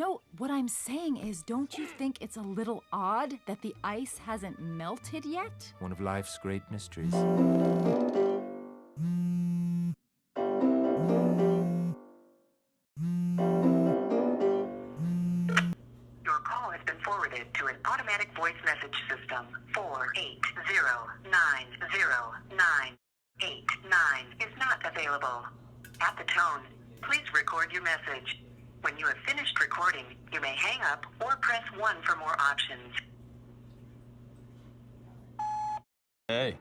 No, what I'm saying is, don't you think it's a little odd that the ice hasn't melted yet? One of life's great mysteries. Your call has been forwarded to an automatic voice message system. 480909889 is not available. At the tone, please record your message. When you have finished recording, you may hang up or press 1 for more options. Hey.